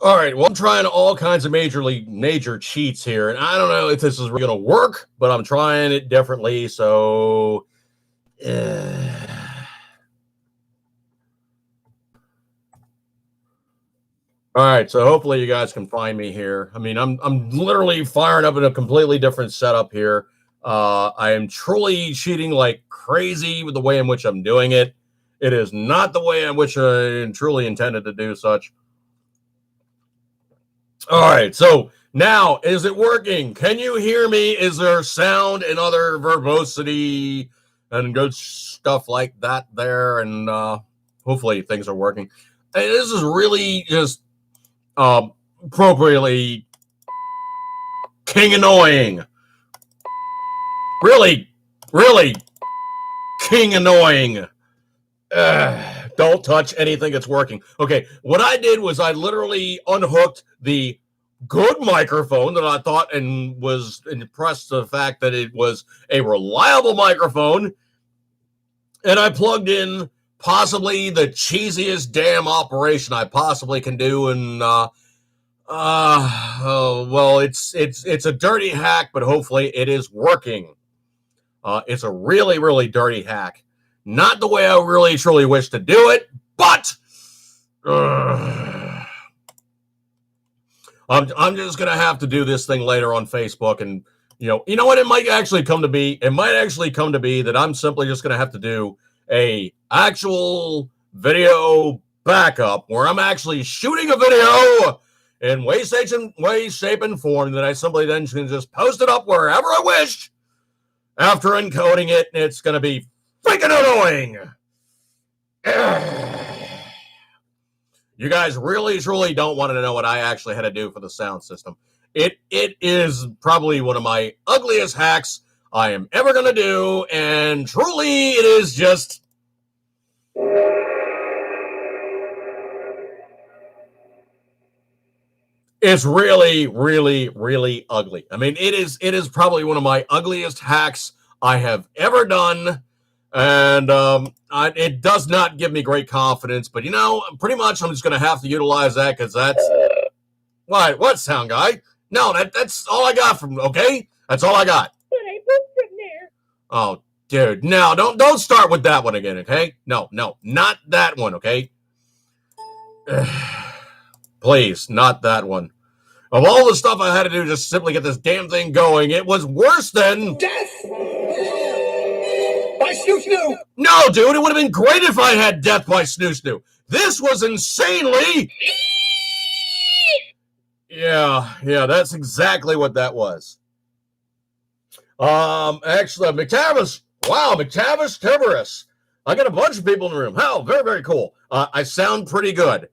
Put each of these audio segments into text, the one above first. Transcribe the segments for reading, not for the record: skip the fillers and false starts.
All right. Well, I'm trying all kinds of major cheats here, and I don't know if this is really going to work, but I'm trying it differently. So, all right. So hopefully you guys can find me here. I mean, I'm literally firing up in a completely different setup here. I am truly cheating like crazy with the way in which I'm doing it. It is not the way in which I truly intended to do such. All right. So now, is it working? Can you hear me? Is there sound and other verbosity and good stuff like that there? And hopefully things are working. And this is really just appropriately king annoying. Really, really king annoying. Don't touch anything that's working. Okay, what I did was I literally unhooked the good microphone that I thought and was impressed with the fact that it was a reliable microphone, and I plugged in possibly the cheesiest damn operation I possibly can do, and well, it's a dirty hack, but hopefully it is working. It's a really dirty hack. Not the way I really truly wish to do it, but I'm just gonna have to do this thing later on Facebook, and you know what? It might actually come to be. It might actually come to be that I'm simply just gonna have to do a actual video backup where I'm actually shooting a video in way, shape, and form that I simply then can just post it up wherever I wish. After encoding it, it's gonna be freaking annoying. You guys really, truly don't want to know what I actually had to do for the sound system. It is probably one of my ugliest hacks I am ever going to do, and truly it is just... It's really ugly. I mean, it is probably one of my ugliest hacks I have ever done. And it does not give me great confidence, but pretty much I'm just going to have to utilize that because that's what sound guy? No, that's all I got from. Okay, that's all I got. But I moved from there. Oh, dude, no, don't start with that one again. Okay, no, not that one. Okay, please, not that one. Of all the stuff I had to do just simply get this damn thing going, it was worse than death. By Snoo Snoo! No, dude, it would have been great if I had death by Snoo Snoo. This was insanely... Yeah, that's exactly what that was. Actually, McTavish. Wow, McTavish Tiberus. I got a bunch of people in the room. How very cool. I sound pretty good.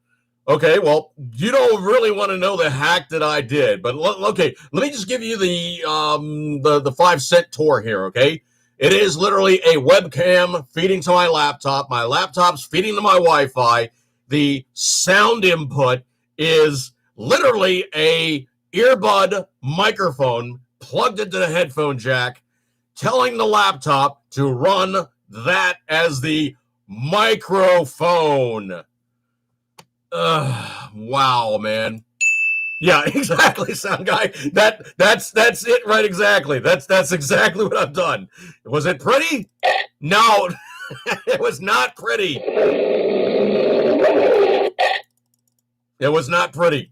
Okay, well, you don't really want to know the hack that I did, but okay, let me just give you the 5-cent tour here, okay? It is literally a webcam feeding to my laptop. My laptop's feeding to my Wi-Fi. The sound input is literally a earbud microphone plugged into the headphone jack, telling the laptop to run that as the microphone. Wow, man. Yeah, exactly, sound guy. That's it, right? Exactly. That's exactly what I've done. Was it pretty? No, it was not pretty. It was not pretty.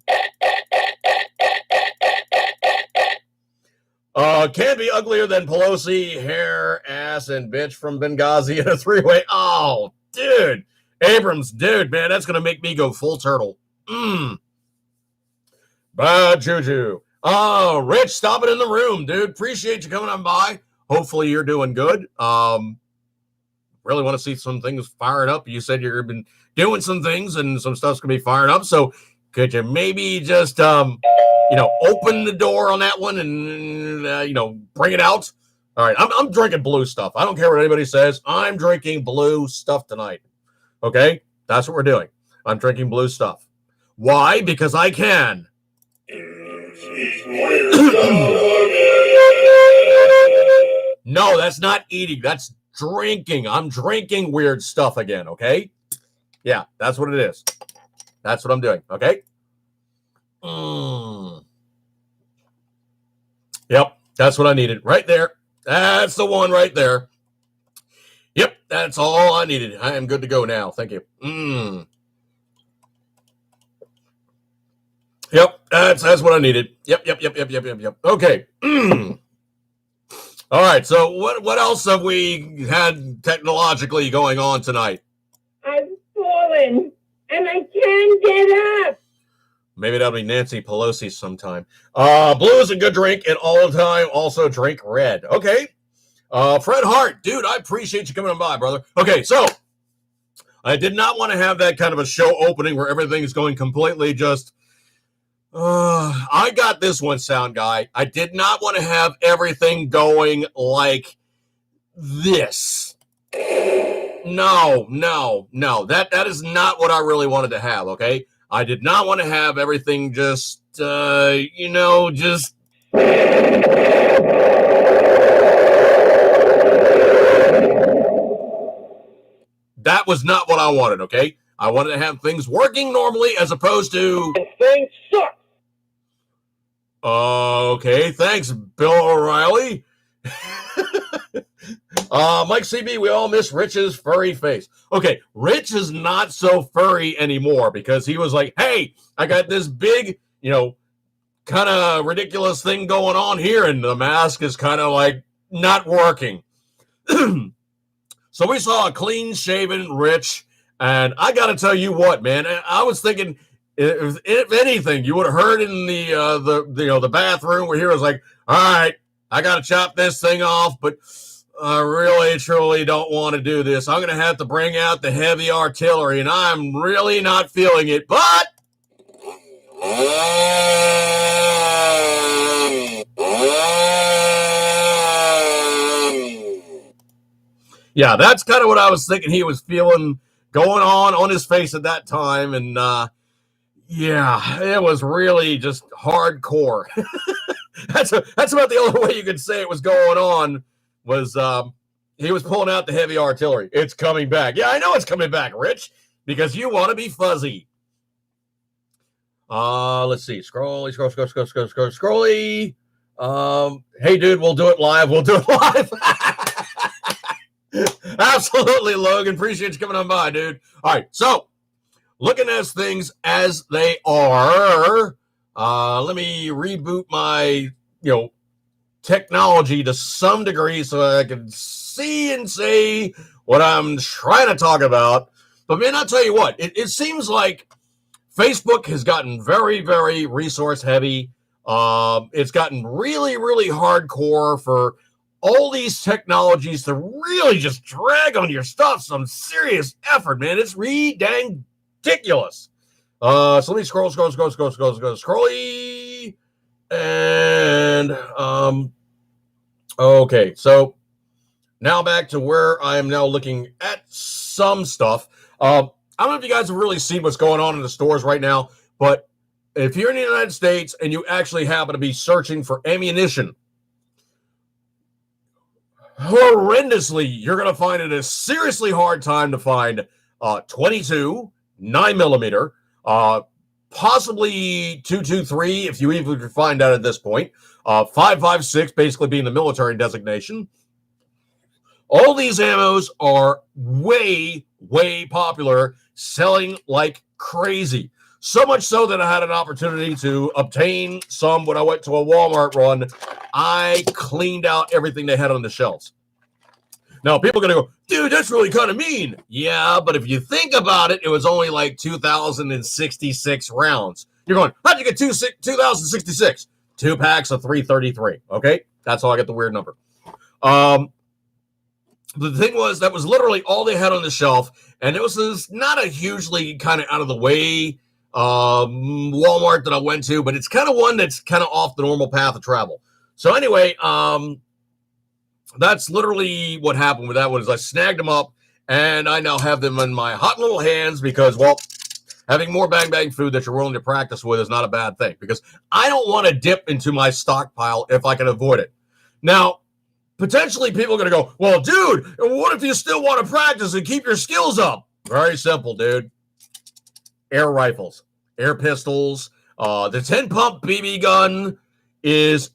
Can't be uglier than Pelosi, hair, ass, and bitch from Benghazi in a 3-way. Oh, dude. Abrams, dude, man, that's gonna make me go full turtle. Bad juju. Oh, Rich, stop it in the room, dude. Appreciate you coming on by. Hopefully you're doing good. Really want to see some things fired up. You said you've been doing some things and some stuff's gonna be fired up. So could you maybe just open the door on that one and bring it out? All right, I'm drinking blue stuff. I don't care what anybody says. I'm drinking blue stuff tonight. Okay, that's what we're doing. I'm drinking blue stuff. Why? Because I can. No, that's not eating. That's drinking. I'm drinking weird stuff again, okay? Yeah, that's what it is. That's what I'm doing, okay? Mm. Yep, that's what I needed right there. That's the one right there. Yep, that's all I needed. I am good to go now. Thank you. Yep, that's what I needed. Yep. Okay. All right. So what else have we had technologically going on tonight? I've fallen and I can't get up. Maybe that'll be Nancy Pelosi sometime. Blue is a good drink, and all the time also drink red. Okay. Fred Hart, dude, I appreciate you coming on by, brother. Okay, so I did not want to have that kind of a show opening where everything is going completely just. I got this one, sound guy. I did not want to have everything going like this. No. That is not what I really wanted to have, okay? I did not want to have everything just, just. That was not what I wanted, okay? I wanted to have things working normally as opposed to. And things suck. Okay, thanks, Bill O'Reilly. Mike CB, we all miss Rich's furry face. Okay, Rich is not so furry anymore because he was like, hey, I got this big, kind of ridiculous thing going on here, and the mask is kind of like not working. So we saw a clean-shaven Rich, and I got to tell you what, man, I was thinking, if anything, you would have heard in the bathroom where he was like, all right, I got to chop this thing off, but I really, truly don't want to do this. I'm going to have to bring out the heavy artillery, and I'm really not feeling it, but. Yeah, that's kind of what I was thinking he was feeling going on his face at that time. And yeah, it was really just hardcore. That's about the only way you could say it was going on was he was pulling out the heavy artillery. It's coming back. Yeah, I know it's coming back, Rich, because you want to be fuzzy. Let's see. Scrolly. Hey, dude, we'll do it live. Absolutely, Logan. Appreciate you coming on by, dude. All right, so looking at things as they are, let me reboot my, technology to some degree so I can see and say what I'm trying to talk about. But man, I'll tell you what, it seems like Facebook has gotten very, very resource heavy. It's gotten really, really hardcore for all these technologies to really just drag on your stuff some serious effort, man. It's dang ridiculous. So let me scroll. Scrolly. And, okay. So now back to where I am now looking at some stuff. I don't know if you guys have really seen what's going on in the stores right now, but if you're in the United States and you actually happen to be searching for ammunition, horrendously, you're going to find it a seriously hard time to find 22, 9mm, possibly 223 if you even find out at this point, 5.56 basically being the military designation. All these ammos are way, way popular, selling like crazy. So much so that I had an opportunity to obtain some when I went to a Walmart run. I cleaned out everything they had on the shelves. Now, people are going to go, dude, that's really kind of mean. Yeah, but if you think about it, it was only like 2,066 rounds. You're going, how'd you get 2,066? 2 packs of 333. Okay, that's how I get the weird number. The thing was, that was literally all they had on the shelf, and it was not a hugely kind of out of the way Walmart that I went to, but it's kind of one that's kind of off the normal path of travel. So anyway, that's literally what happened with that one is I snagged them up, and I now have them in my hot little hands because, well, having more bang food that you're willing to practice with is not a bad thing because I don't want to dip into my stockpile if I can avoid it. Now, potentially people are going to go, well, dude, what if you still want to practice and keep your skills up? Very simple, dude. Air rifles, air pistols, The 10 pump BB gun is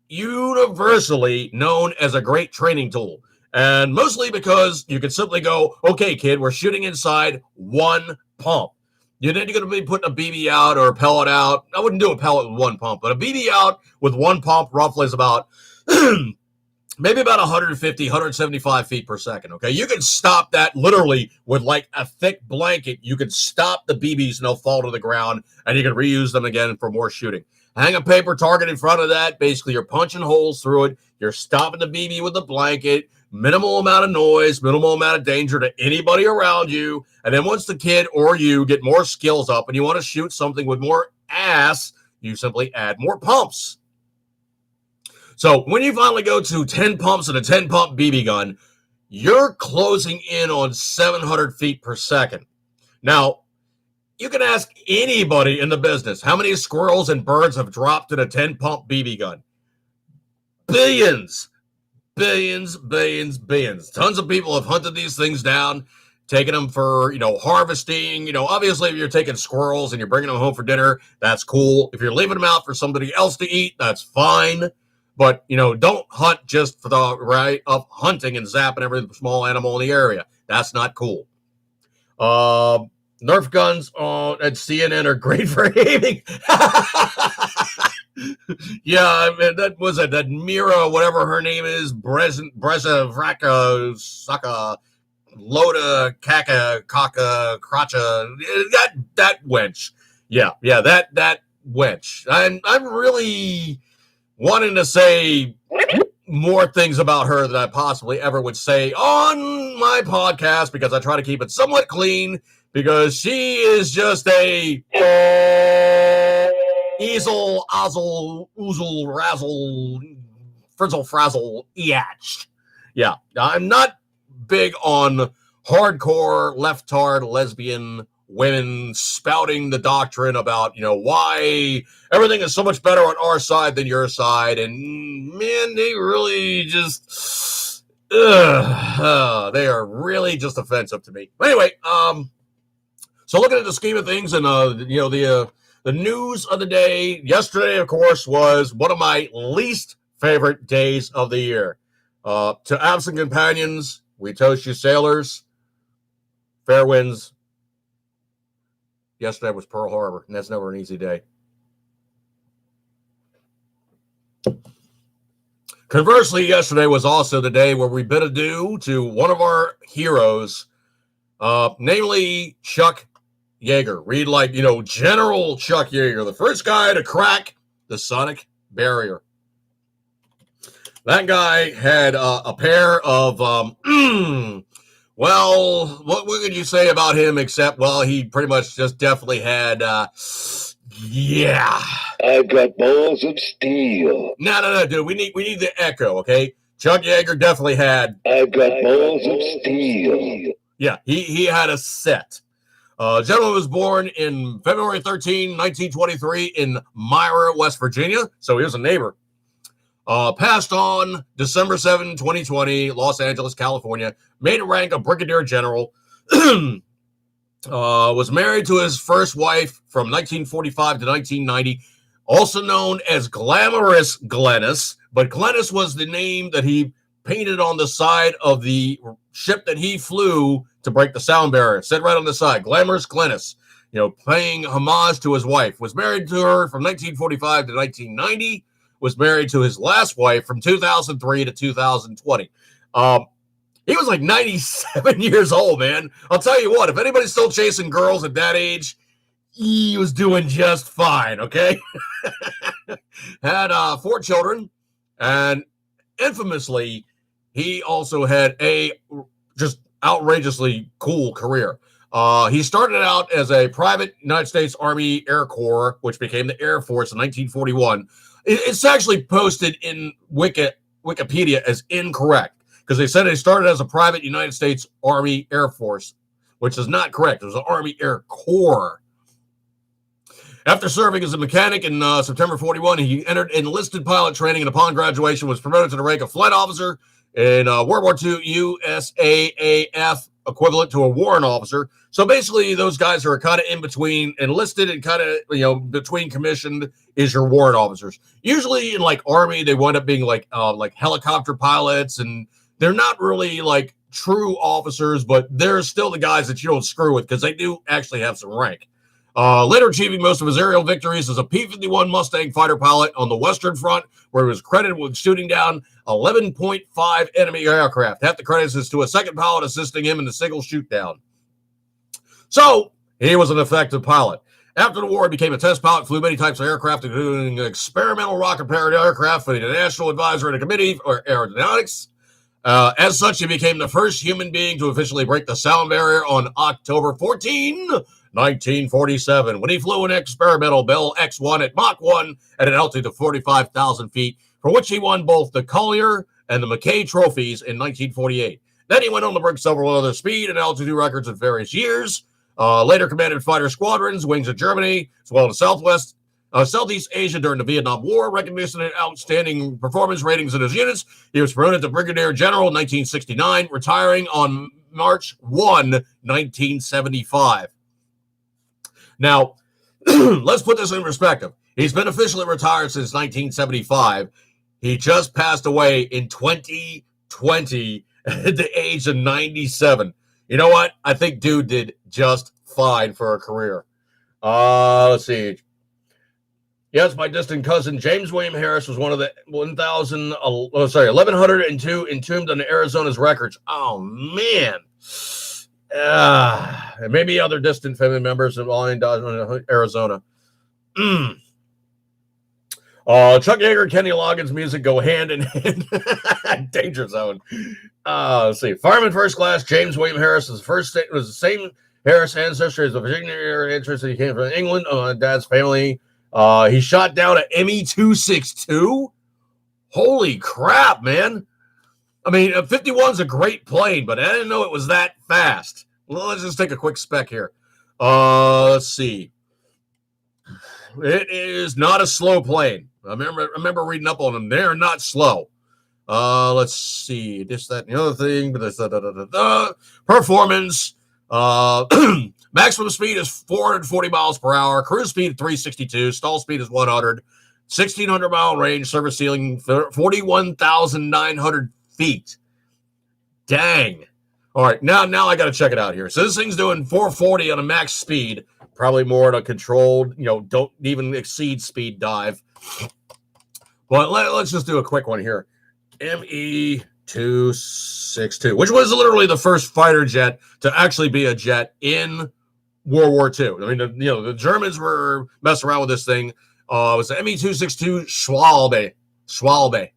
universally known as a great training tool. And mostly because you can simply go, okay, kid, we're shooting inside one pump. You're then going to be putting a BB out or a pellet out. I wouldn't do a pellet with one pump, but a BB out with one pump roughly is about maybe about 150, 175 feet per second. Okay, you can stop that literally with like a thick blanket. You can stop the BBs and they'll fall to the ground, and you can reuse them again for more shooting. Hang a paper target in front of that. Basically, you're punching holes through it. You're stopping the BB with the blanket. Minimal amount of noise, minimal amount of danger to anybody around you. And then once the kid or you get more skills up and you want to shoot something with more ass, you simply add more pumps. So when you finally go to 10 pumps and a 10 pump BB gun, you're closing in on 700 feet per second. Now, you can ask anybody in the business how many squirrels and birds have dropped in a 10 pump BB gun. Billions. Billions. Tons of people have hunted these things down, taking them for, harvesting. Obviously, if you're taking squirrels and you're bringing them home for dinner, that's cool. If you're leaving them out for somebody else to eat, that's fine. But, don't hunt just for the right of hunting and zapping every small animal in the area. That's not cool. Nerf guns at CNN are great for aiming. Yeah, I mean, that Mira, whatever her name is, Breza Vraka, Saka, Loda, Kaka, Kaka, Kracha, that wench. Yeah, that wench. I'm really wanting to say more things about her than I possibly ever would say on my podcast because I try to keep it somewhat clean because she is just a easel, ozzle, oozle, razzle, frizzle, frazzle, eatch. Yeah, I'm not big on hardcore, left-tard, lesbian women spouting the doctrine about, why everything is so much better on our side than your side. And, man, they really just, they are really just offensive to me. But anyway, so looking at the scheme of things and, the news of the day, yesterday, of course, was one of my least favorite days of the year. To absent companions, we toast you sailors. Fair winds. Yesterday was Pearl Harbor, and that's never an easy day. Conversely, yesterday was also the day where we bid adieu to one of our heroes, namely Chuck Yeager. Read like, General Chuck Yeager, the first guy to crack the sonic barrier. That guy had a pair of, well, what could you say about him except, well, he pretty much just definitely had, yeah. I've got balls of steel. No, dude, we need the echo, okay? Chuck Yeager definitely had. I've got balls of steel. Yeah, he had a set. Gentleman was born in February 13, 1923 in Myra, West Virginia. So he was a neighbor. Passed on December 7, 2020, Los Angeles, California. Made a rank of brigadier general. Was married to his first wife from 1945 to 1990. Also known as Glamorous Glennis. But Glennis was the name that he painted on the side of the ship that he flew to break the sound barrier. Said right on the side, Glamorous Glennis, paying homage to his wife. Was married to her from 1945 to 1990. Was married to his last wife from 2003 to 2020. He was like 97 years old, man. I'll tell you what, if anybody's still chasing girls at that age, he was doing just fine, okay? Had 4 children, and infamously, he also had a just outrageously cool career. He started out as a private United States Army Air Corps, which became the Air Force in 1941. It's actually posted in Wikipedia as incorrect because they said he started as a private United States Army Air Force, which is not correct. It was the Army Air Corps. After serving as a mechanic in September 41, he entered enlisted pilot training and upon graduation was promoted to the rank of flight officer in World War II USAAF equivalent to a warrant officer. So basically, those guys who are kind of in between enlisted and kind of between commissioned is your warrant officers. Usually in like Army, they wind up being like helicopter pilots, and they're not really like true officers, but they're still the guys that you don't screw with because they do actually have some rank. Later achieving most of his aerial victories as a P-51 Mustang fighter pilot on the Western Front, where he was credited with shooting down 11.5 enemy aircraft. Half the credits is to a second pilot assisting him in the single shoot down. So, he was an effective pilot. After the war, he became a test pilot, flew many types of aircraft, including experimental rocket-powered aircraft for the National Advisory and Committee for Aeronautics. As such, he became the first human being to officially break the sound barrier on October 14, 1947, when he flew an experimental Bell X-1 at Mach 1 at an altitude of 45,000 feet, for which he won both the Collier and the McKay trophies in 1948. Then he went on to break several other speed and altitude records in various years. Later commanded fighter squadrons, wings of Germany, as well as Southeast Asia during the Vietnam War, recognition and outstanding performance ratings in his units. He was promoted to Brigadier General in 1969, retiring on March 1, 1975. Now, let's put this in perspective. He's been officially retired since 1975. He just passed away in 2020 at the age of 97. You know what? I think dude did just fine for a career. Let's see. Yes, my distant cousin James William Harris was one of the 1,102 entombed on Arizona's records. Oh, man. And maybe other distant family members of all in Arizona. Chuck Yeager, Kenny Loggins' music go hand in hand. Danger zone. Let's see. Fireman First Class James William Harris was the same Harris ancestry as the Virginia area interest. He came from England. Dad's family. He shot down an ME-262. Holy crap, man. I mean, a 51's a great plane, but I didn't know it was that fast. Well, let's just take a quick spec here. Let's see. It is not a slow plane. I remember reading up on them. They're not slow. Let's see. This, that, and the other thing. Performance. Maximum speed is 440 miles per hour. Cruise speed 362. Stall speed is 100. 1,600 mile range. Service ceiling 41,900 feet. Dang. All right, now I got to check it out here. So this thing's doing 440 on a max speed, probably more at a controlled, don't even exceed speed dive. But let's just do a quick one here. ME-262, which was literally the first fighter jet to actually be a jet in World War II. I mean, the Germans were messing around with this thing. It was the ME-262 Schwalbe.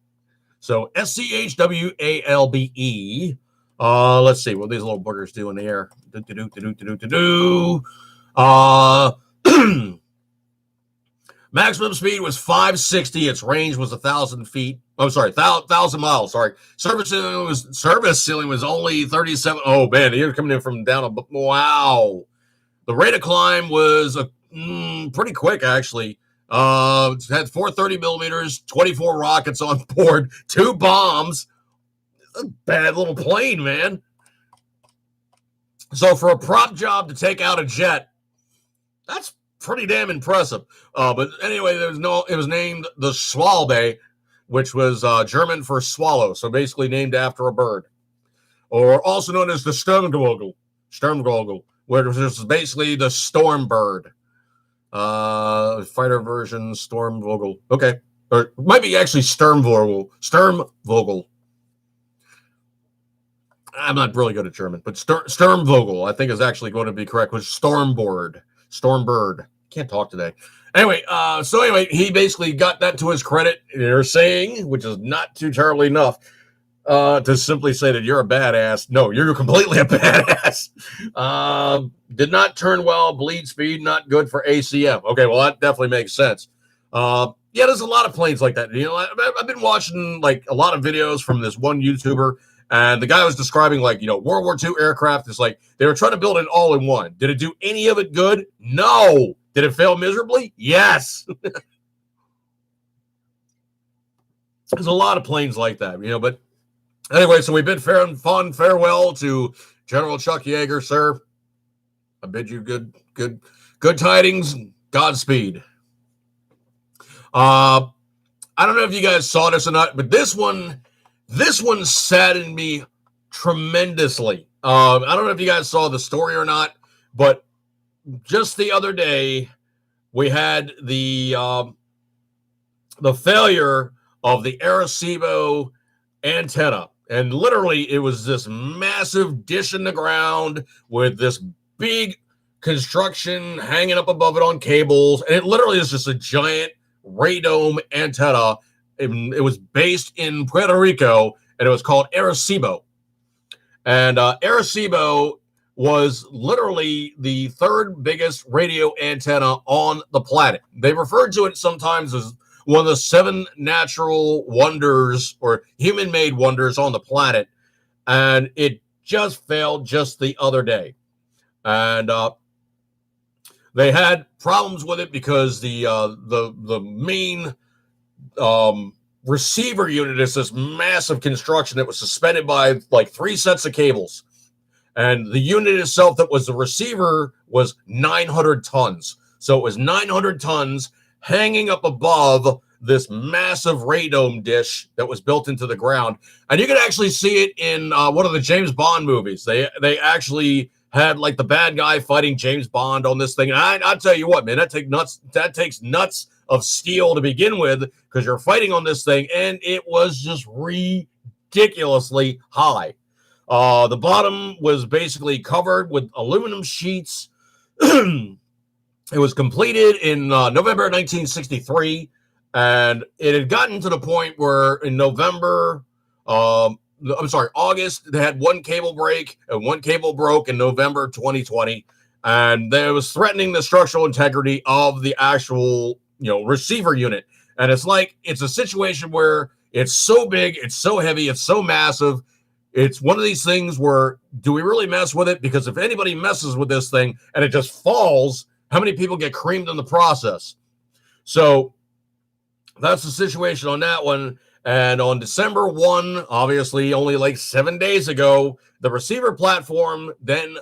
So SCHWALBE. Let's see what these little boogers do in the air. Maximum speed was 560. Its range was 1,000 feet. Oh, sorry, 1,000 miles. Sorry. Service ceiling was only 37. Oh man, you're coming in from down. Wow. The rate of climb was pretty quick actually. It had 430 millimeters, 24 rockets on board, 2 bombs. A bad little plane, man. So for a prop job to take out a jet, that's pretty damn impressive. But anyway, it was named the Schwalbe, which was German for swallow, so basically named after a bird, or also known as the Sturmvogel, which is basically the storm bird. Fighter version Sturmvogel. Okay, or it might be actually Sturmvogel. I'm not really good at German, but Sturmvogel, I think, is actually going to be correct, which is Stormbird. Can't talk today. Anyway, he basically got that to his credit. They're saying, which is not too terribly enough, to simply say that you're a badass. No, you're completely a badass. Did not turn well, bleed speed, not good for ACM. Okay, well, that definitely makes sense. Yeah, there's a lot of planes like that. I've been watching like a lot of videos from this one YouTuber. And the guy was describing World War II aircraft is like they were trying to build it all in one. Did it do any of it good? No. Did it fail miserably? Yes. There's a lot of planes like that, but anyway, so we bid fond farewell to General Chuck Yeager, sir. I bid you good tidings. Godspeed. I don't know if you guys saw this or not, but this one saddened me tremendously. I don't know if you guys saw the story or not, but just the other day we had the failure of the Arecibo antenna. And literally, it was this massive dish in the ground with this big construction hanging up above it on cables. And it literally is just a giant radome antenna. It was based in Puerto Rico, and it was called Arecibo. And Arecibo was literally the third biggest radio antenna on the planet. They referred to it sometimes as one of the 7 natural wonders or human-made wonders on the planet, and it just failed just the other day. And they had problems with it because the main receiver unit is this massive construction that was suspended by like 3 sets of cables, and the unit itself that was the receiver was 900 tons. So it was 900 tons hanging up above this massive radome dish that was built into the ground. And you can actually see it in one of the James Bond movies. They actually had like the bad guy fighting James Bond on this thing. And I'll tell you what, man, that takes nuts of steel to begin with, because you're fighting on this thing, and it was just ridiculously high. The bottom was basically covered with aluminum sheets. It was completed in November 1963, and it had gotten to the point where in August, they had one cable break, and one cable broke in November 2020, and there was threatening the structural integrity of the actual, receiver unit. And it's a situation where it's so big, it's so heavy, it's so massive. It's one of these things where, do we really mess with it? Because if anybody messes with this thing and it just falls, how many people get creamed in the process? So that's the situation on that one. And on December 1, obviously only like 7 days ago, the receiver platform then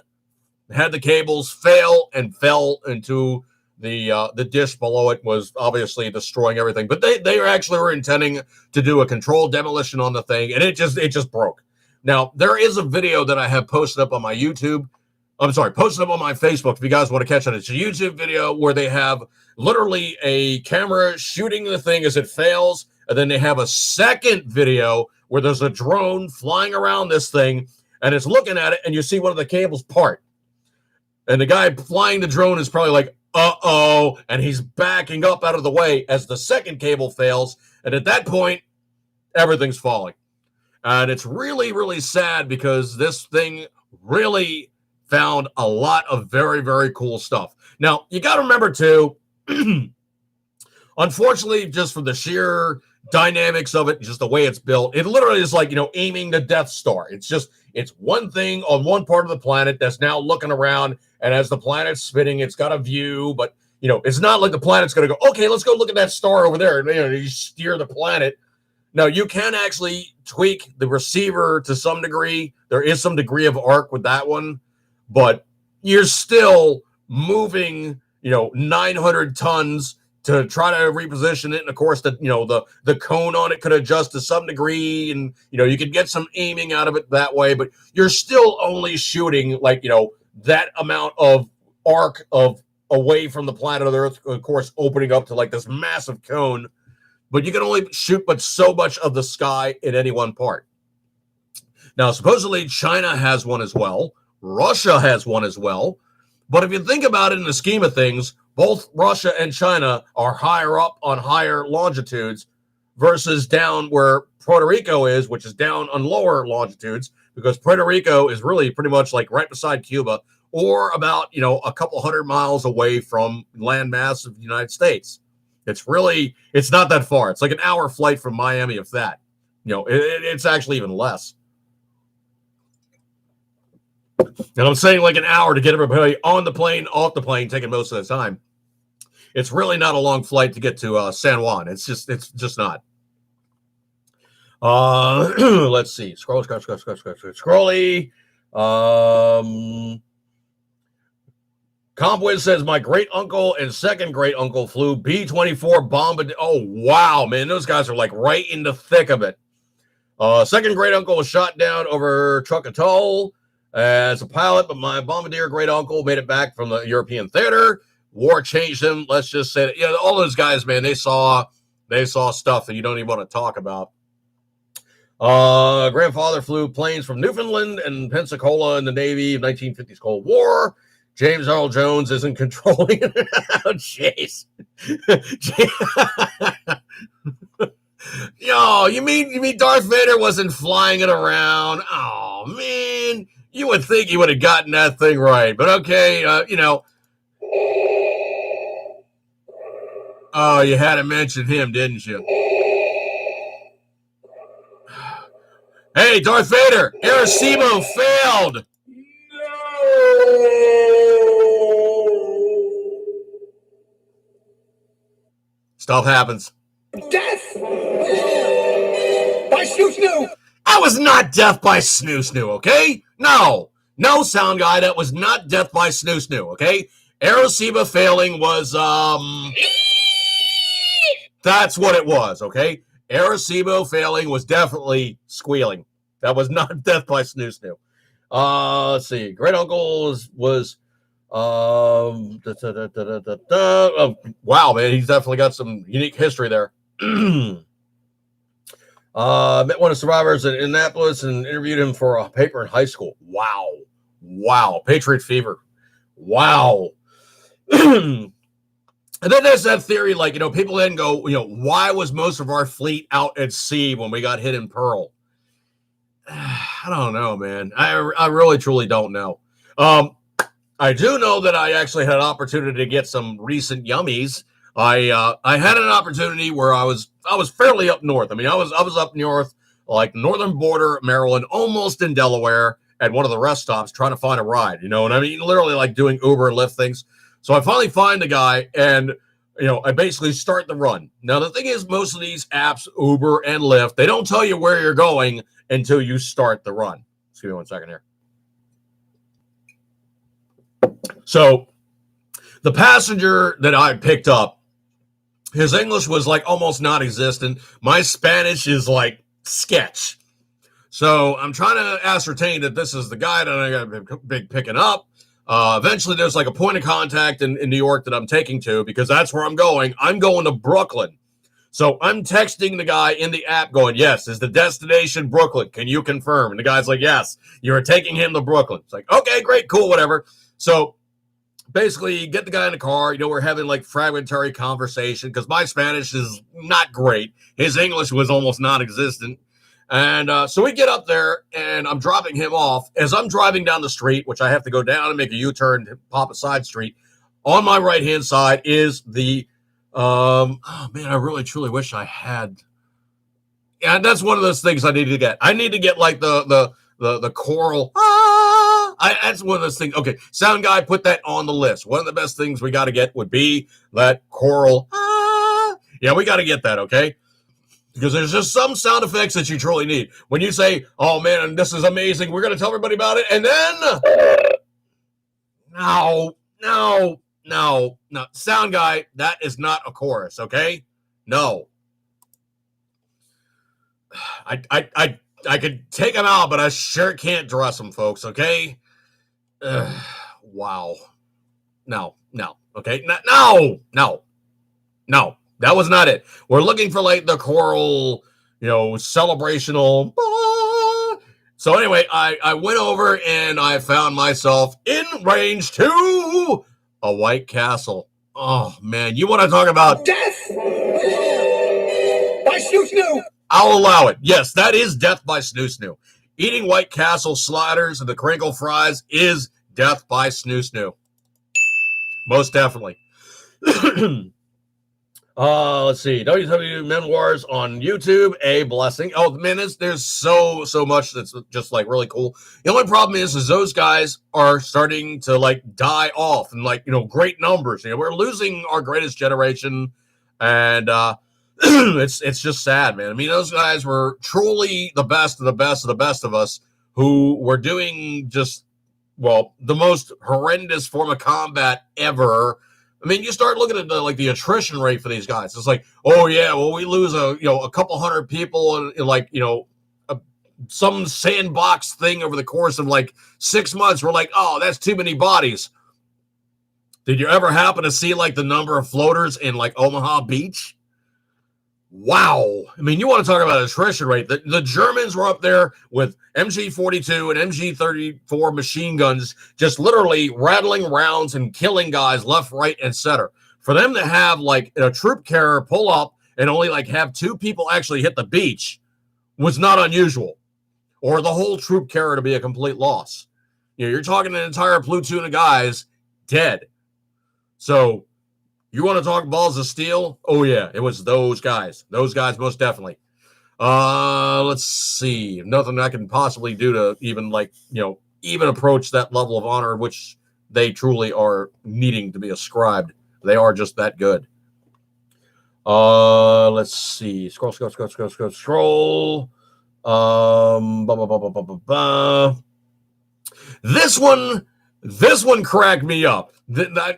had the cables fail and fell into the dish below it, was obviously destroying everything. But they actually were intending to do a controlled demolition on the thing, and it just broke. Now, there is a video that I have posted up on my posted up on my Facebook if you guys want to catch it. It's a YouTube video where they have literally a camera shooting the thing as it fails, and then they have a second video where there's a drone flying around this thing, and it's looking at it, and you see one of the cables part. And the guy flying the drone is probably like, uh-oh, and he's backing up out of the way as the second cable fails, and at that point, everything's falling. And it's really, really sad, because this thing really found a lot of very, very cool stuff. Now, you got to remember, too, unfortunately, just for the sheer dynamics of it, just the way it's built, it literally is like, aiming the Death Star. It's one thing on one part of the planet that's now looking around, and as the planet's spinning, it's got a view, but, it's not like the planet's going to go, okay, let's go look at that star over there. You steer the planet. Now, you can actually tweak the receiver to some degree. There is some degree of arc with that one, but you're still moving, 900 tons to try to reposition it. And of course, the cone on it could adjust to some degree, and, you could get some aiming out of it that way, but you're still only shooting like, that amount of arc of away from the planet of the Earth, of course, opening up to like this massive cone. But you can only shoot but so much of the sky in any one part. Now, supposedly China has one as well. Russia has one as well. But if you think about it in the scheme of things, both Russia and China are higher up on higher longitudes versus down where Puerto Rico is, which is down on lower longitudes, because Puerto Rico is really pretty much like right beside Cuba, or about, a couple 100 miles away from landmass of the United States. It's not that far. It's like an hour flight from Miami, if that. It's actually even less. And I'm saying like an hour to get everybody on the plane, off the plane, taking most of the time. It's really not a long flight to get to San Juan. It's just not. Let's see. Scrolly. Compwiz says my great uncle and second great uncle flew B-24 bomb. Oh wow, man, those guys are like right in the thick of it. Second great uncle was shot down over Truck Atoll as a pilot, but my bombardier great uncle made it back from the European theater. War changed him. Let's just say that, yeah, all those guys, man, they saw stuff that you don't even want to talk about. Grandfather flew planes from Newfoundland and Pensacola in the Navy of 1950s Cold War. James Earl Jones isn't controlling it. Oh, jeez. Yo, you mean Darth Vader wasn't flying it around? Oh man, you would think he would have gotten that thing right, but okay, Oh, you had to mention him, didn't you? Hey, Darth Vader, Arecibo failed. No. Stuff happens. Death by Snoo Snoo. I was not death by Snoo Snoo, okay? No, sound guy, that was not death by Snoo Snoo, okay? Arecibo failing was, that's what it was, okay? Arecibo failing was definitely squealing. That was not death by Snoo Snoo. Let's see. Great uncle was wow, man, he's definitely got some unique history there. Met one of the survivors in Annapolis and interviewed him for a paper in high school. Wow. Patriot fever. Wow. And then there's that theory, like, people then go, why was most of our fleet out at sea when we got hit in Pearl? I don't know, man. I really, truly don't know. I do know that I actually had an opportunity to get some recent yummies. I had an opportunity where I was fairly up north. I mean, I was up north, like northern border of Maryland, almost in Delaware, at one of the rest stops trying to find a ride. You know what I mean? Literally like doing Uber and Lyft things. So I finally find the guy, and I basically start the run. Now the thing is, most of these apps, Uber and Lyft, they don't tell you where you're going until you start the run. Excuse me 1 second here. So the passenger that I picked up, his English was like almost non-existent. My Spanish is like sketch. So I'm trying to ascertain that this is the guy that I got to be picking up. Eventually there's like a point of contact in New York that I'm taking to, because that's where I'm going. I'm going to Brooklyn. So I'm texting the guy in the app going, yes, is the destination Brooklyn? Can you confirm? And the guy's like, yes, you're taking him to Brooklyn. It's like, okay, great, cool, whatever. So basically get the guy in the car. We're having like fragmentary conversation because my Spanish is not great. His English was almost non-existent. And so we get up there, and I'm dropping him off. As I'm driving down the street, which I have to go down and make a U-turn to pop a side street, on my right-hand side is the, oh, man, I really, truly wish I had. Yeah, that's one of those things I need to get. I need to get like the choral. That's one of those things. Okay, sound guy, put that on the list. One of the best things we got to get would be that choral. Yeah, we got to get that, okay? Because there's just some sound effects that you truly need. When you say, oh, man, this is amazing, we're going to tell everybody about it, and then, no. Sound guy, that is not a chorus, okay? No. I could take them out, but I sure can't dress them, folks, okay? Wow. No, okay? No. That was not it. We're looking for like the choral, celebrational. So anyway, I went over and I found myself in range to a White Castle. Oh man, you want to talk about death by Snoo Snoo? I'll allow it. Yes, that is death by Snoo Snoo. Eating White Castle sliders and the crinkle fries is death by Snoo Snoo. Most definitely. Let's see. WW Memoirs on YouTube, a blessing. Oh man, there's so much that's just like really cool. The only problem is those guys are starting to like die off in like great numbers. We're losing our greatest generation, and it's just sad, man. I mean, those guys were truly the best of the best of the best of us, who were doing just, well, the most horrendous form of combat ever. I mean, you start looking at the attrition rate for these guys. It's like, oh yeah, well, we lose a couple hundred people in like, some sandbox thing over the course of like 6 months. We're like, oh, that's too many bodies. Did you ever happen to see like the number of floaters in like Omaha Beach? Wow. I mean, you want to talk about attrition rate. The Germans were up there with MG42 and MG34 machine guns, just literally rattling rounds and killing guys left, right, and center. For them to have like a troop carrier pull up and only like have 2 people actually hit the beach was not unusual. Or the whole troop carrier to be a complete loss. You're talking an entire platoon of guys dead. So you want to talk balls of steel? Oh, yeah, it was those guys. Those guys, most definitely. Let's see. Nothing I can possibly do to even, even approach that level of honor, which they truly are needing to be ascribed. They are just that good. Let's see. Scroll. This one cracked me up.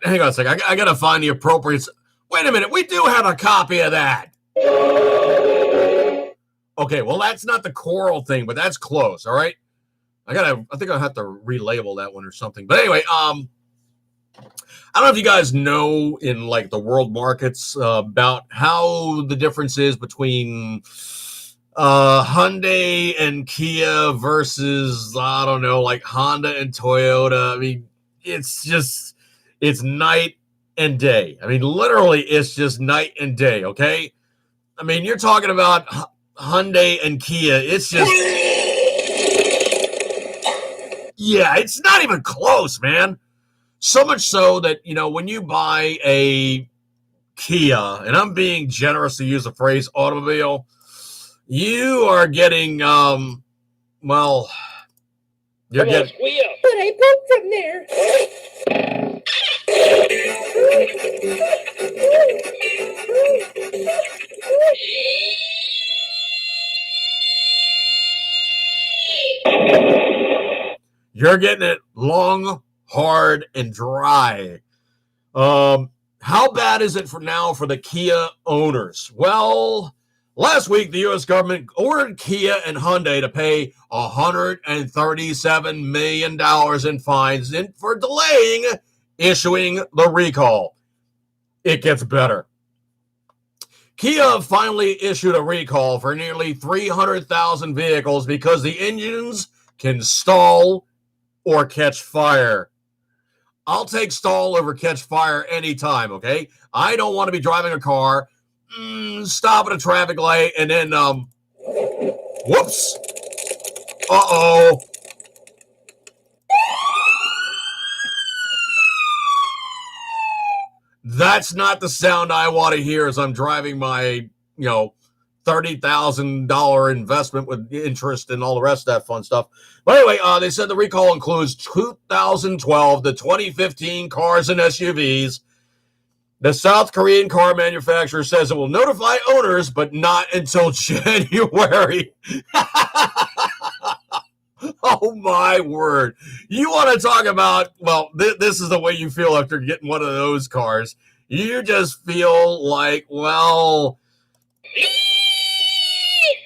Hang on a second. I gotta find the appropriate. Wait a minute. We do have a copy of that. Okay, well, that's not the choral thing, but that's close. All right. I think I'll have to relabel that one or something. But anyway, I don't know if you guys know in like the world markets about how the difference is between Hyundai and Kia versus, I don't know, like Honda and Toyota. I mean, it's night and day. I mean, literally, it's just night and day, okay? I mean, you're talking about Hyundai and Kia. It's just, yeah, it's not even close, man. So much so that, when you buy a Kia, and I'm being generous to use the phrase automobile, you are getting, you're getting. But I broke from there. You're getting it long, hard, and dry. How bad is it for the Kia owners? Well, last week, the U.S. government ordered Kia and Hyundai to pay $137 million in fines for delaying issuing the recall. It gets better. Kia finally issued a recall for nearly 300,000 vehicles because the engines can stall or catch fire. I'll take stall over catch fire anytime, okay? I don't want to be driving a car, stop at a traffic light, and then, whoops. Uh-oh. That's not the sound I want to hear as I'm driving my, $30,000 investment with interest and all the rest of that fun stuff. But anyway, they said the recall includes 2012 to 2015 cars and SUVs. The South Korean car manufacturer says it will notify owners, but not until January. Oh, my word. You want to talk about, this is the way you feel after getting one of those cars. You just feel like,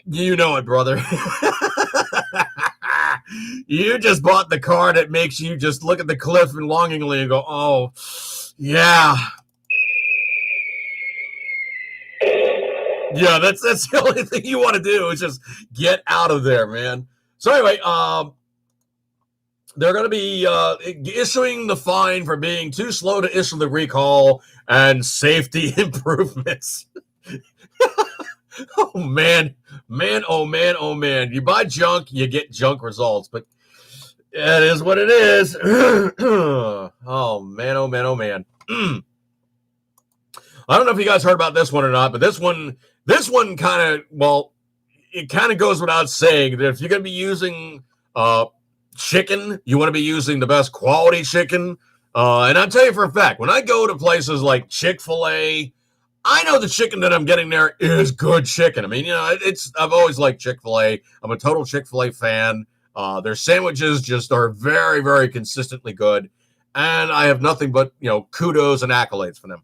you know it, brother. You just bought the car that makes you just look at the cliff and longingly and go, oh, yeah. Yeah, that's the only thing you want to do is just get out of there, man. So anyway, they're going to be issuing the fine for being too slow to issue the recall and safety improvements. Oh, man. Oh, man. You buy junk, you get junk results, but it is what it is. Oh, man. I don't know if you guys heard about this one or not, but this one kind of, it kind of goes without saying that if you're going to be using chicken, you want to be using the best quality chicken. And I'll tell you for a fact, when I go to places like Chick-fil-A, I know the chicken that I'm getting there is good chicken. I mean, I've always liked Chick-fil-A. I'm a total Chick-fil-A fan. Their sandwiches just are very, very consistently good. And I have nothing but, kudos and accolades for them.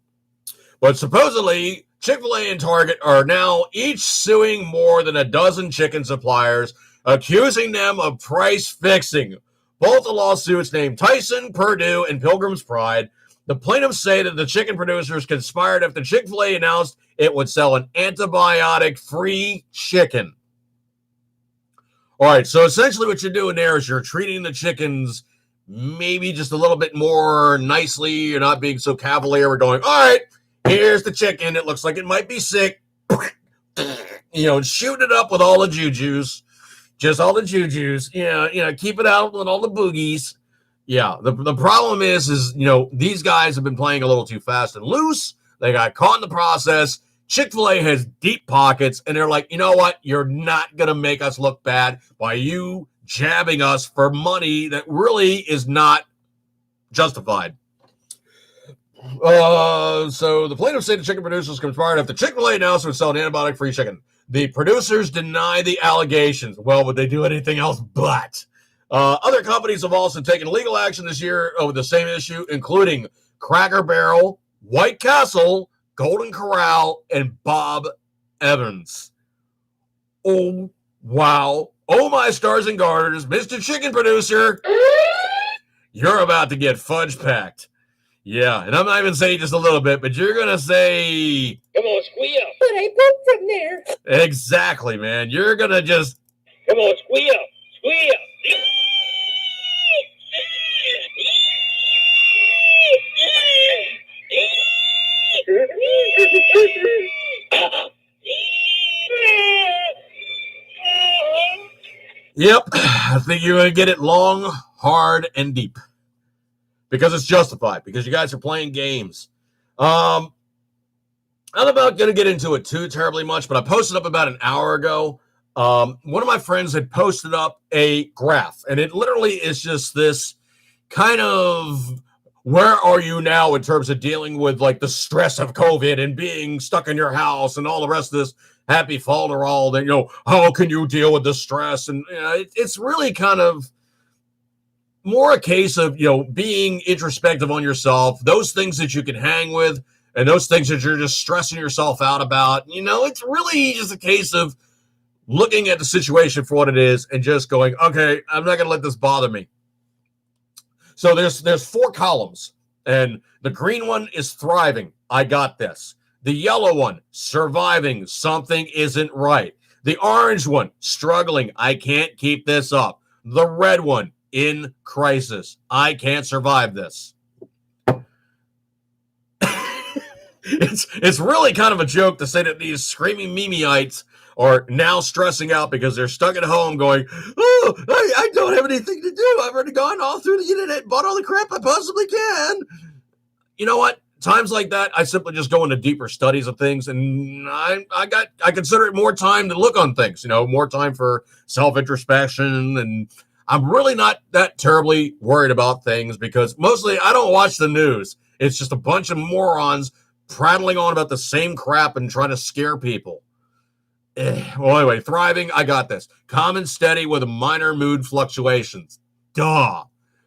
But supposedly, Chick-fil-A and Target are now each suing more than a dozen chicken suppliers, accusing them of price fixing. Both the lawsuits named Tyson, Purdue, and Pilgrim's Pride. The plaintiffs say that the chicken producers conspired after Chick-fil-A announced it would sell an antibiotic-free chicken. All right, so essentially what you're doing there is you're treating the chickens maybe just a little bit more nicely. You're not being so cavalier. We're going, all right, here's the chicken. It looks like it might be sick. Shooting it up with all the jujus. Just all the jujus. Keep it out with all the boogies. Yeah, the problem is these guys have been playing a little too fast and loose. They got caught in the process. Chick-fil-A has deep pockets, and they're like, you know what? You're not going to make us look bad by you jabbing us for money that really is not justified. So the plaintiffs say the chicken producers conspired after Chick-fil-A announced it would sell an antibiotic-free chicken. The producers deny the allegations. Well, would they do anything else but? Other companies have also taken legal action this year over the same issue, including Cracker Barrel, White Castle, Golden Corral, and Bob Evans. Oh, wow. Oh, my stars and garters, Mr. Chicken Producer, you're about to get fudge packed. Yeah, and I'm not even saying just a little bit, but you're going to say... Come on, squeal. But I pooped from there. Exactly, man. You're going to just... Come on, squeal. Squeal. Yep, I think you're going to get it long, hard, and deep. Because it's justified. Because you guys are playing games. I'm about going to get into it too terribly much, but I posted up about an hour ago. One of my friends had posted up a graph, and it literally is just this kind of... Where are you now in terms of dealing with like the stress of COVID and being stuck in your house and all the rest of this happy falderall that, how can you deal with the stress? And it's really kind of more a case of, being introspective on yourself, those things that you can hang with and those things that you're just stressing yourself out about. It's really just a case of looking at the situation for what it is and just going, okay, I'm not going to let this bother me. So there's 4 columns, and the green one is thriving. I got this. The yellow one, surviving. Something isn't right. The orange one, struggling. I can't keep this up. The red one, in crisis. I can't survive this. It's really kind of a joke to say that these screaming Mimeites are now stressing out because they're stuck at home going, oh, I don't have anything to do. I've already gone all through the internet and bought all the crap I possibly can. You know what? Times like that, I simply just go into deeper studies of things, and I consider it more time to look on things, more time for self-introspection, and I'm really not that terribly worried about things because mostly I don't watch the news. It's just a bunch of morons prattling on about the same crap and trying to scare people. Well, anyway, thriving, I got this. Calm and steady with minor mood fluctuations. Duh.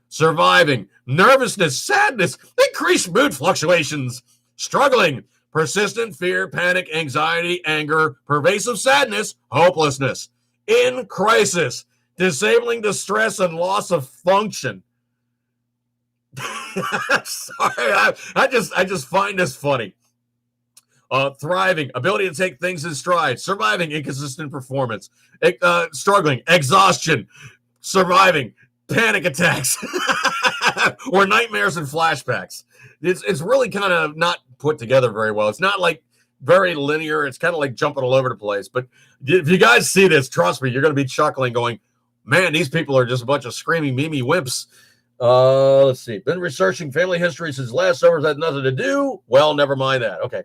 Surviving, nervousness, sadness, increased mood fluctuations. Struggling, persistent fear, panic, anxiety, anger, pervasive sadness, hopelessness. In crisis, disabling distress and loss of function. Sorry, I just find this funny. Thriving, ability to take things in stride. Surviving, inconsistent performance. Struggling, exhaustion. Surviving, panic attacks. Or nightmares and flashbacks. It's really kind of not put together very well. It's not like very linear. It's kind of like jumping all over the place. But if you guys see this, trust me, you're going to be chuckling going, man, these people are just a bunch of screaming Mimi wimps. Let's see. Been researching family history since last summer's had nothing to do. Well, never mind that. Okay.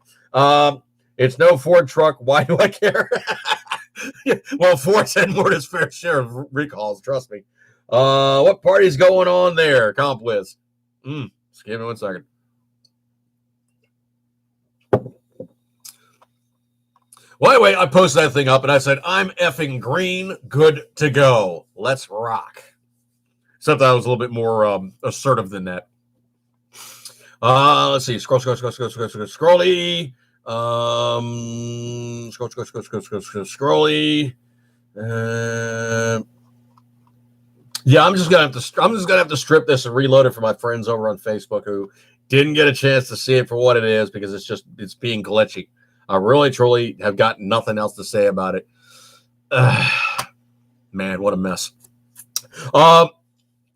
It's no Ford truck. Why do I care? Well, Ford's had more than its fair share of recalls. Trust me. What party's going on there? Comp Wiz. Just give me 1 second. Well, anyway, I posted that thing up and I said, I'm effing green, good to go. Let's rock. Except I was a little bit more assertive than that. Let's see. Scrolly. Scrolly. Yeah, I'm just gonna have to strip this and reload it for my friends over on Facebook who didn't get a chance to see it for what it is because it's being glitchy. I really truly have got nothing else to say about it. Man, what a mess.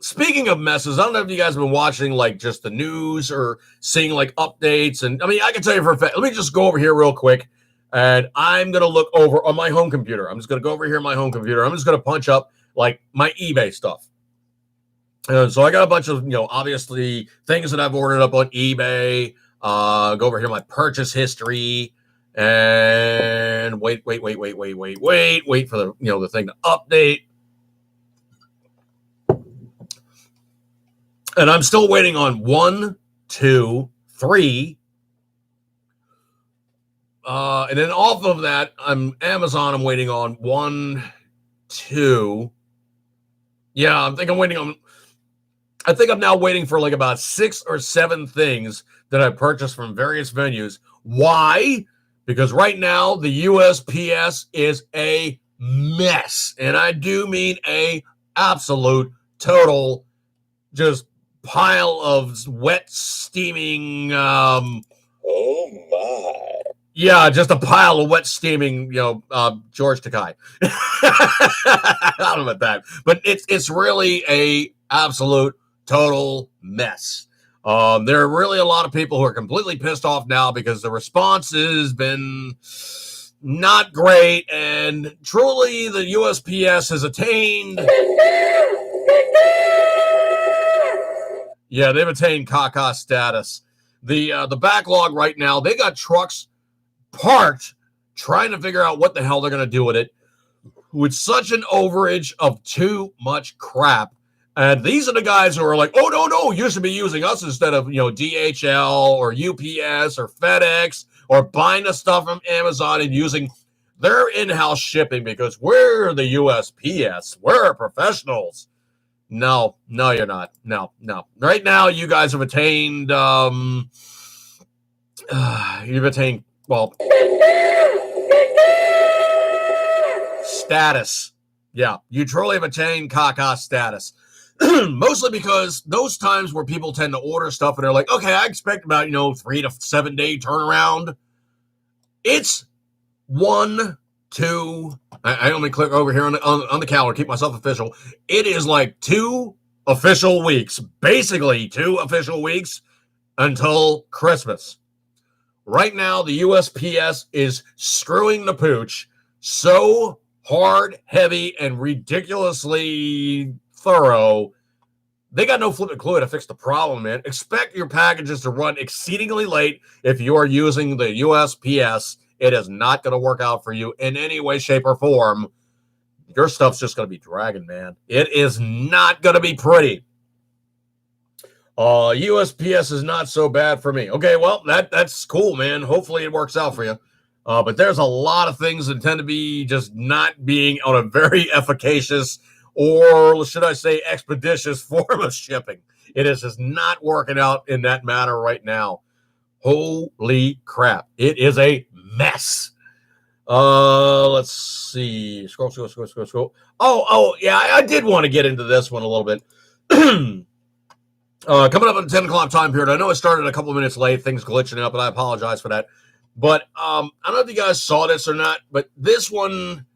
Speaking of messes, I don't know if you guys have been watching like just the news or seeing like updates. And I mean, I can tell you for a fact, let me just go over here real quick. And I'm going to look over on my home computer. I'm just going to go over here on my home computer. I'm just going to punch up like my eBay stuff. So I got a bunch of, obviously things that I've ordered up on eBay. Go over here, my purchase history. And wait for the, the thing to update. And I'm still waiting on 1, 2, 3. And then off of that, I'm waiting on 1, 2. Yeah, I think I'm now waiting for like about 6 or 7 things that I purchased from various venues. Why? Because right now the USPS is a mess. And I do mean a absolute total just pile of wet, steaming. Oh my! Yeah, just a pile of wet, steaming. George Takei. I don't know about that, but it's really a absolute total mess. There are really a lot of people who are completely pissed off now because the response has been not great, and truly the USPS has attained. Yeah, they've attained caca status. The backlog right now, they got trucks parked trying to figure out what the hell they're going to do with it with such an overage of too much crap. And these are the guys who are like, oh, no, you should be using us instead of, DHL or UPS or FedEx or buying the stuff from Amazon and using their in-house shipping because we're the USPS. We're professionals. No, you're not. No. Right now, you guys have attained, status. Yeah, you truly have attained caca status. Mostly because those times where people tend to order stuff and they're like, okay, I expect about, 3 to 7 day turnaround. It's 1, 2. I only click over here on the calendar, keep myself official. It is like 2 official weeks, basically 2 official weeks until Christmas. Right now, the USPS is screwing the pooch so hard, heavy, and ridiculously thorough. They got no flipping clue to fix the problem, man. Expect your packages to run exceedingly late if you are using the USPS. It is not going to work out for you in any way, shape, or form. Your stuff's just going to be dragging, man. It is not going to be pretty. USPS is not so bad for me. Okay, well, that's cool, man. Hopefully it works out for you. But there's a lot of things that tend to be just not being on a very efficacious or, should I say, expeditious form of shipping. It is just not working out in that matter right now. Holy crap. It is a mess. Let's see. Scroll. Oh, yeah, I did want to get into this one a little bit. Coming up at the 10 o'clock time period. I know it started a couple of minutes late. Things glitching up, and I apologize for that. But I don't know if you guys saw this or not, but this one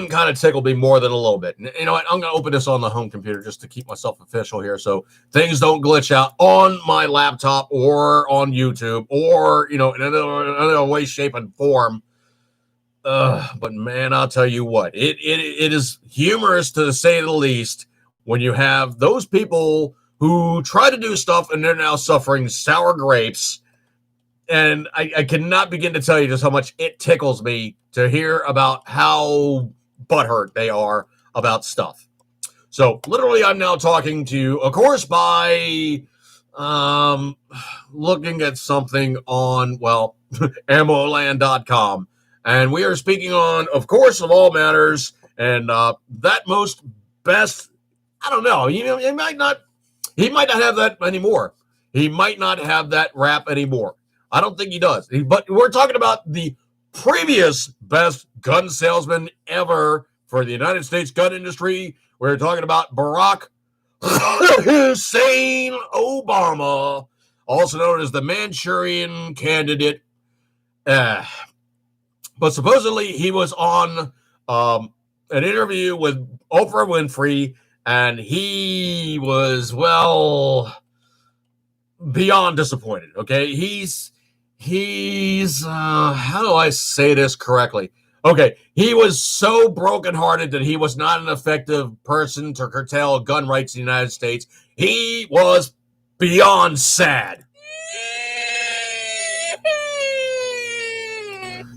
kind of tickled me more than a little bit. You know what? I'm going to open this on the home computer just to keep myself official here so things don't glitch out on my laptop or on YouTube or, in another way, shape, and form. But, man, I'll tell you what. It is humorous, to say the least, when you have those people who try to do stuff and they're now suffering sour grapes. And I cannot begin to tell you just how much it tickles me to hear about how butthurt they are about stuff. So literally, I'm now talking to you, of course, by looking at something on, well, ammoland.com. And we are speaking on, of course, of all matters, and that most best, I don't know, he might not have that anymore. He might not have that rap anymore. I don't think he does. But we're talking about the previous best gun salesman ever for the United States gun industry. We're talking about Barack Hussein Obama, also known as the Manchurian Candidate. But supposedly he was on an interview with Oprah Winfrey, and he was, well, beyond disappointed. Okay, he's how do I say this correctly? Okay, he was so brokenhearted that he was not an effective person to curtail gun rights in the United States. He was beyond sad.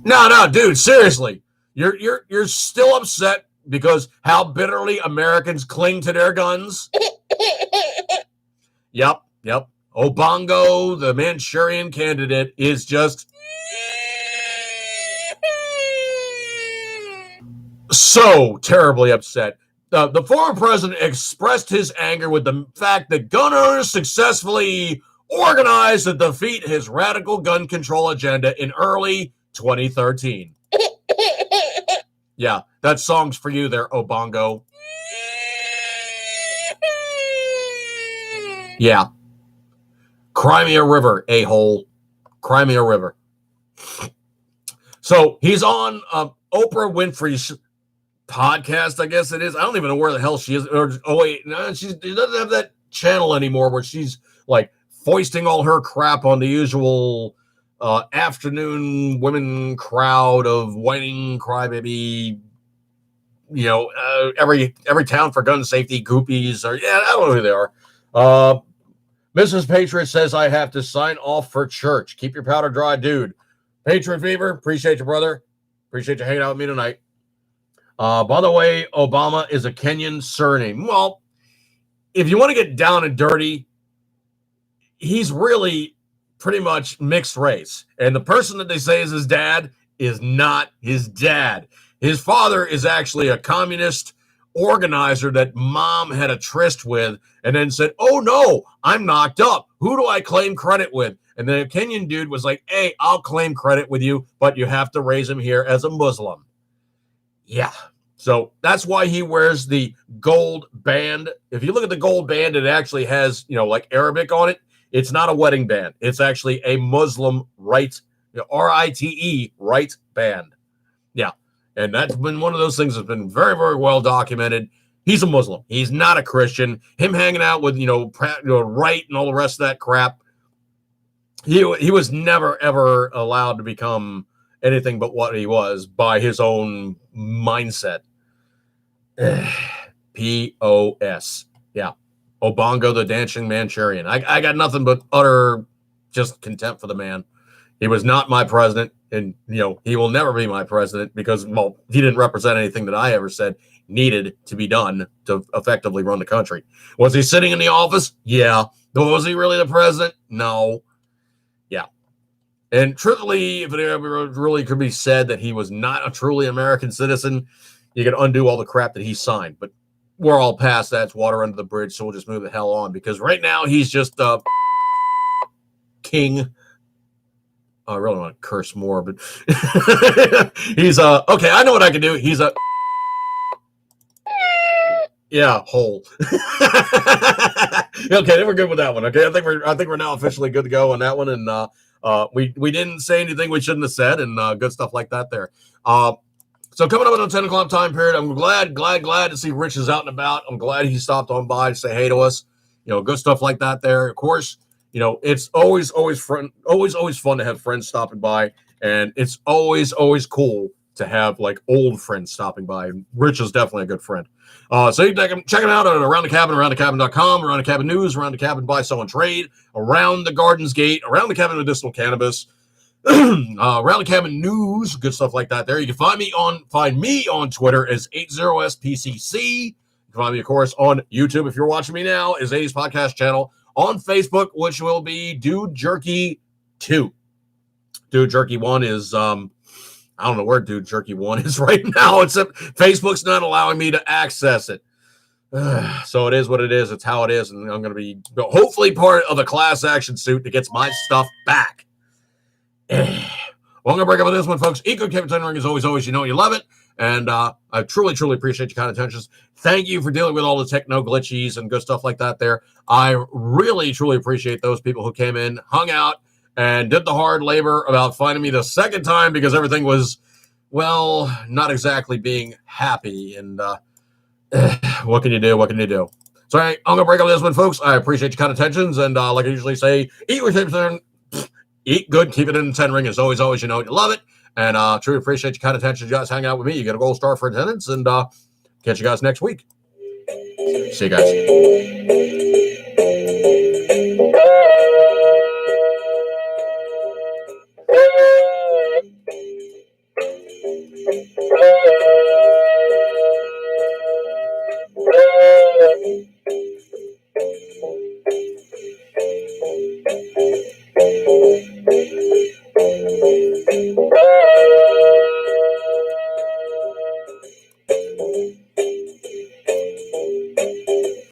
No, dude, seriously. You're still upset because how bitterly Americans cling to their guns? Yep. Obongo, the Manchurian Candidate, is just so terribly upset. The former president expressed his anger with the fact that gun owners successfully organized to defeat his radical gun control agenda in early 2013. Yeah, that song's for you there, Obongo. Yeah. Crimea River, a-hole. Crimea River. So he's on Oprah Winfrey's podcast, I guess it is. I don't even know where the hell she is. No, she doesn't have that channel anymore where she's like foisting all her crap on the usual afternoon women crowd of whining crybaby, every town for gun safety groupies, or I don't know who they are. Mrs. Patriot says I have to sign off for church. Keep your powder dry, dude. Patriot Fever, appreciate you, brother. Appreciate you hanging out with me tonight. By the way, Obama is a Kenyan surname. Well, if you want to get down and dirty, he's really pretty much mixed race. And the person that they say is his dad is not his dad. His father is actually a communist organizer that mom had a tryst with and then said, oh no, I'm knocked up. Who do I claim credit with? And then a Kenyan dude was like, hey, I'll claim credit with you, but you have to raise him here as a Muslim. Yeah. So that's why he wears the gold band. If you look at the gold band, it actually has, like Arabic on it. It's not a wedding band. It's actually a Muslim rite, R-I-T-E, rite band. Yeah. And that's been one of those things that's been very, very well documented. He's a Muslim. He's not a Christian. Him hanging out with, right and all the rest of that crap. He was never, ever allowed to become anything but what he was by his own mindset. P-O-S. Yeah. Obongo, the Dancing Manchurian. I got nothing but utter just contempt for the man. He was not my president, and, he will never be my president because, well, he didn't represent anything that I ever said needed to be done to effectively run the country. Was he sitting in the office? Yeah. Was he really the president? No. Yeah. And truthfully, if it ever really could be said that he was not a truly American citizen, you could undo all the crap that he signed. But we're all past that. It's water under the bridge, so we'll just move the hell on. Because right now, he's just king. I really want to curse more, but he's okay, I know what I can do. He's a hole. Okay, we're good with that one. Okay, I think we're now officially good to go on that one. And we didn't say anything we shouldn't have said, and good stuff like that there. So coming up at the 10 o'clock time period, I'm glad to see Rich is out and about. I'm glad he stopped on by to say hey to us. Good stuff like that there. Of course, it's always fun to have friends stopping by, and it's always cool to have like old friends stopping by. Rich is definitely a good friend. So you can check him out at Around the Cabin, aroundthecabin.com, Around the Cabin News, Around the Cabin Buy, Sell, and Trade, Around the Gardens Gate, Around the Cabin Medicinal Cannabis, Around the Cabin News, good stuff like that there. You can find me on Twitter as 80spcc. You can find me, of course, on YouTube if you're watching me now, is 80s Podcast Channel. On Facebook, which will be Dude Jerky 2. Dude Jerky 1 is, I I don't know where Dude Jerky 1 is right now, except Facebook's not allowing me to access it. So it is what it is. It's how it is. And I'm going to be hopefully part of a class action suit that gets my stuff back. Well, I'm going to break up with this one, folks. Eco Captain Ring is always, you know, you love it. And I truly appreciate your kind attentions. Thank you for dealing with all the techno glitchies and good stuff like that there. I really, truly appreciate those people who came in, hung out, and did the hard labor about finding me the second time because everything was, well, not exactly being happy. And what can you do? What can you do? So I'm going to break up this one, folks. I appreciate your kind attentions. And like I usually say, eat with him, eat good, keep it in the 10 ring. As always, you know, you love it. And truly appreciate your kind attention. You guys hang out with me. You get a gold star for attendance. And catch you guys next week. See you guys.